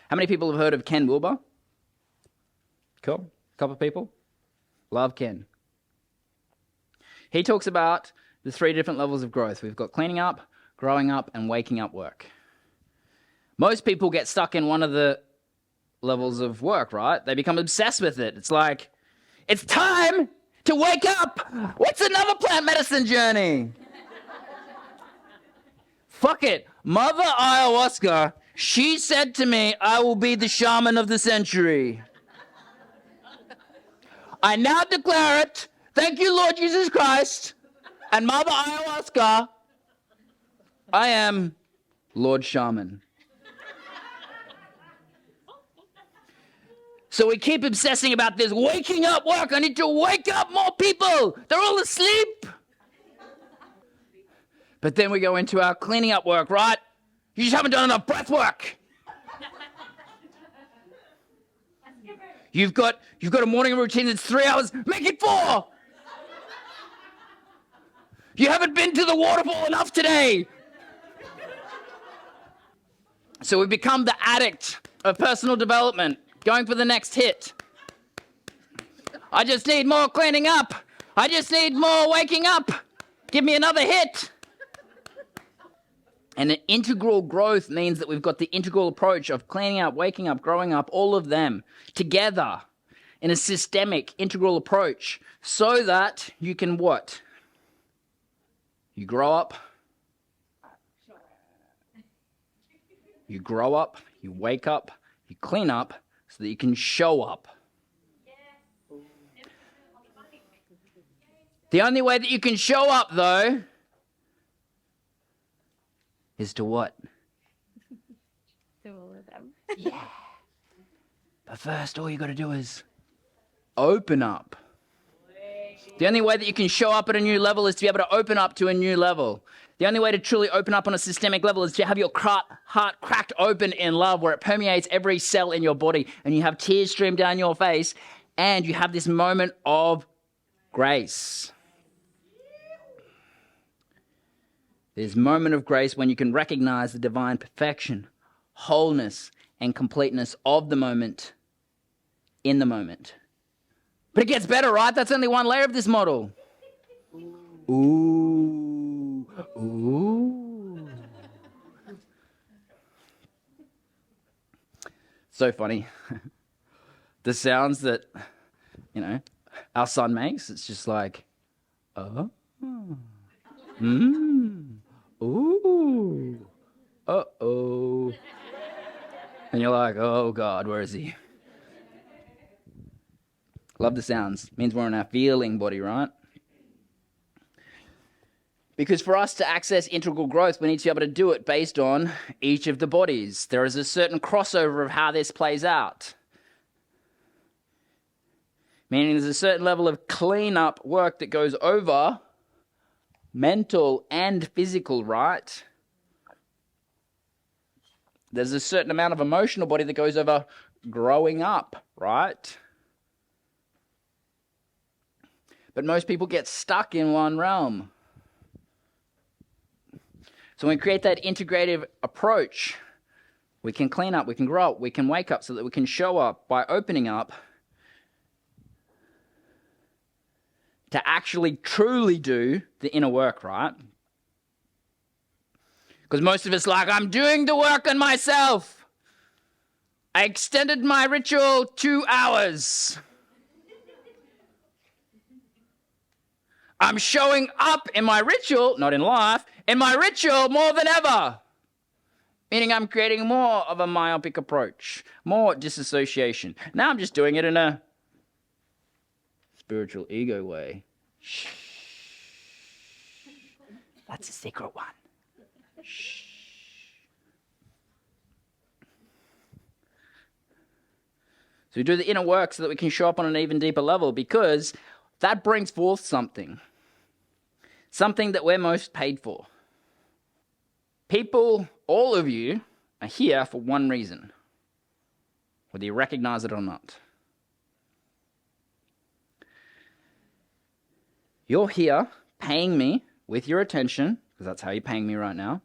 How many people have heard of Ken Wilber? Cool. A couple of people? Love Ken. He talks about the 3 different levels of growth. We've got cleaning up, growing up, and waking up work. Most people get stuck in one of the levels of work, right? They become obsessed with it. It's like, it's time to wake up. What's another plant medicine journey? Fuck it. Mother Ayahuasca, she said to me, I will be the shaman of the century. I now declare it. Thank you, Lord Jesus Christ. And Mother Ayahuasca, I am Lord Shaman. So we keep obsessing about this waking up work. I need to wake up more people. They're all asleep. But then we go into our cleaning up work, right? You just haven't done enough breath work. You've got a morning routine that's 3 hours. Make it 4. You haven't been to the waterfall enough today. So we become the addict of personal development, going for the next hit. I just need more cleaning up. I just need more waking up. Give me another hit. And an integral growth means that we've got the integral approach of cleaning up, waking up, growing up, all of them together in a systemic, integral approach so that you can what? You grow up, you grow up, you wake up, you clean up so that you can show up. The only way that you can show up, though, is to what? To all of them. Yeah. But first, all you got to do is open up. The only way that you can show up at a new level is to be able to open up to a new level. The only way to truly open up on a systemic level is to have your heart cracked open in love, where it permeates every cell in your body, and you have tears stream down your face, and you have this moment of grace. There's a moment of grace when you can recognize the divine perfection, wholeness, and completeness of the moment in the moment. But it gets better, right? That's only one layer of this model. Ooh. Ooh. So funny. The sounds that, our son makes, it's just like, oh. Ooh. Uh-oh. And you're like, oh God, where is he? Love the sounds. Means we're in our feeling body, right? Because for us to access integral growth, we need to be able to do it based on each of the bodies. There is a certain crossover of how this plays out. Meaning there's a certain level of clean-up work that goes over mental and physical, right? There's a certain amount of emotional body that goes over growing up, right? But most people get stuck in one realm. So when we create that integrative approach, we can clean up, we can grow up, we can wake up so that we can show up by opening up to actually truly do the inner work, right? Because most of us like, I'm doing the work on myself. I extended my ritual 2 hours. I'm showing up in my ritual, not in life, in my ritual more than ever. Meaning I'm creating more of a myopic approach, more disassociation. Now I'm just doing it in a spiritual ego way. Shh. That's a secret one. Shh. So we do the inner work so that we can show up on an even deeper level, because that brings forth something that we're most paid for. People, all of you, are here for one reason, whether you recognize it or not. You're here paying me with your attention, because that's how you're paying me right now,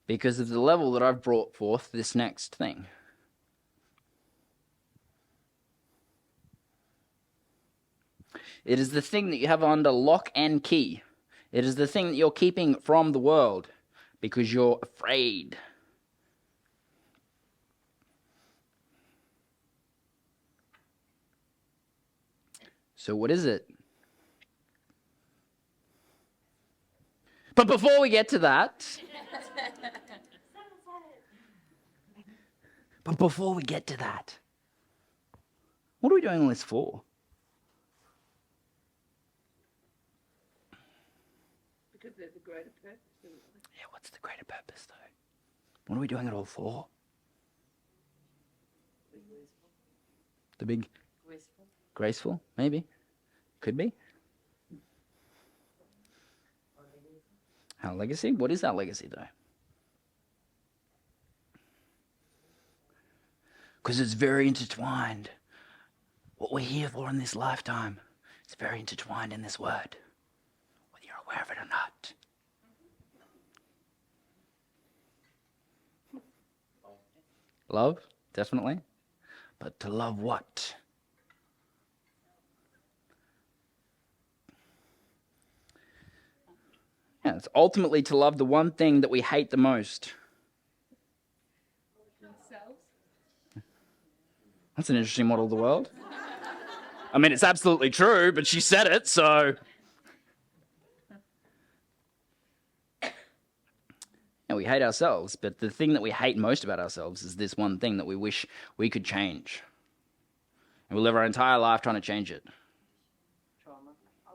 because of the level that I've brought forth this next thing. It is the thing that you have under lock and key. It is the thing that you're keeping from the world because you're afraid. So what is it? But before we get to that, what are we doing all this for? Because there's a greater purpose in life. Yeah, what's the greater purpose, though? What are we doing it all for? The big... Graceful? Maybe. Could be. Our legacy? What is our legacy, though? Because it's very intertwined. What we're here for in this lifetime is very intertwined in this word, whether you're aware of it or not. Love, definitely. But to love what? Yeah, it's ultimately to love the one thing that we hate the most. Themselves. That's an interesting model of the world. I mean, it's absolutely true, but she said it, so... And we hate ourselves, but the thing that we hate most about ourselves is this one thing that we wish we could change. And we live our entire life trying to change it. Trauma. I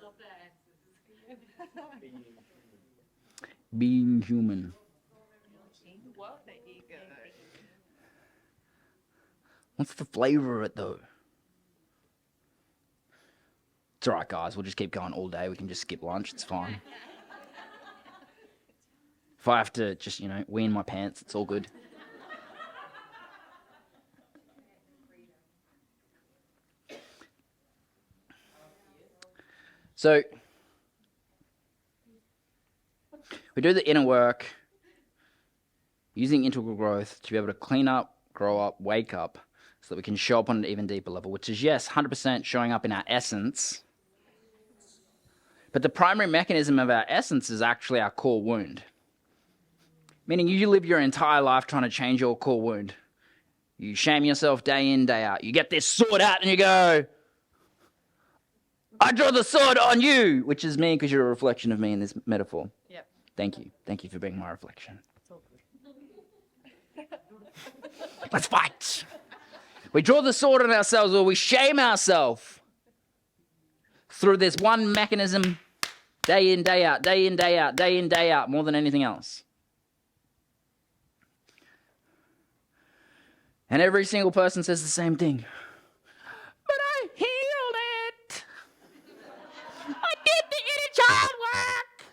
love that answer. Being human. What the ego? What's the flavor of it, though? It's all right, guys. We'll just keep going all day. We can just skip lunch. It's fine. If I have to just, wee in my pants, it's all good. So, we do the inner work using integral growth to be able to clean up, grow up, wake up, so that we can show up on an even deeper level, which is, yes, 100% showing up in our essence. But the primary mechanism of our essence is actually our core wound. Meaning you live your entire life trying to change your core wound. You shame yourself day in, day out. You get this sword out and you go, I draw the sword on you, which is me because you're a reflection of me in this metaphor. Yep. Thank you. Thank you for being my reflection. It's all good. Let's fight. We draw the sword on ourselves or we shame ourselves through this one mechanism day in, day out, day in, day out, day in, day out, more than anything else. And every single person says the same thing. But I healed it. I did the inner child work.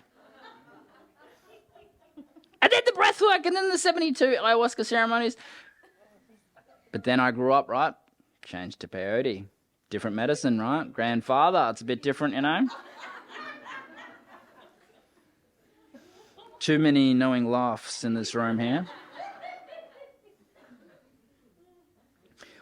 I did the breath work and then the 72 ayahuasca ceremonies. But then I grew up, right? Changed to peyote. Different medicine, right? Grandfather, it's a bit different, Too many knowing laughs in this room here.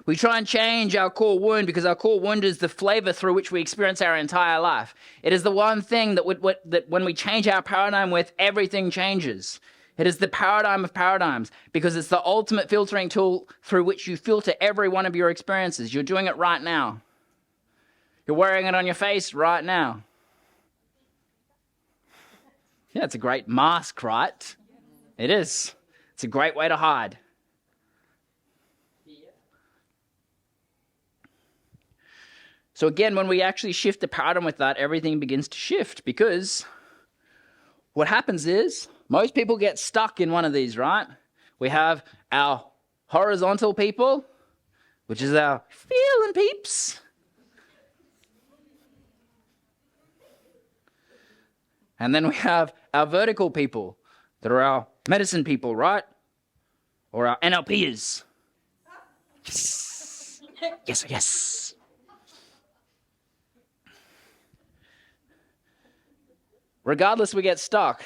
We try and change our core wound because our core wound is the flavor through which we experience our entire life. It is the one thing that when we change our paradigm with, everything changes. It is the paradigm of paradigms because it's the ultimate filtering tool through which you filter every one of your experiences. You're doing it right now. You're wearing it on your face right now. Yeah, it's a great mask, right? It is. It's a great way to hide. So again, when we actually shift the paradigm with that, everything begins to shift because what happens is most people get stuck in one of these, right? We have our horizontal people, which is our feeling peeps. And then we have our vertical people that are our medicine people, right? Or our NLPers. Yes. Yes, yes. Regardless, we get stuck.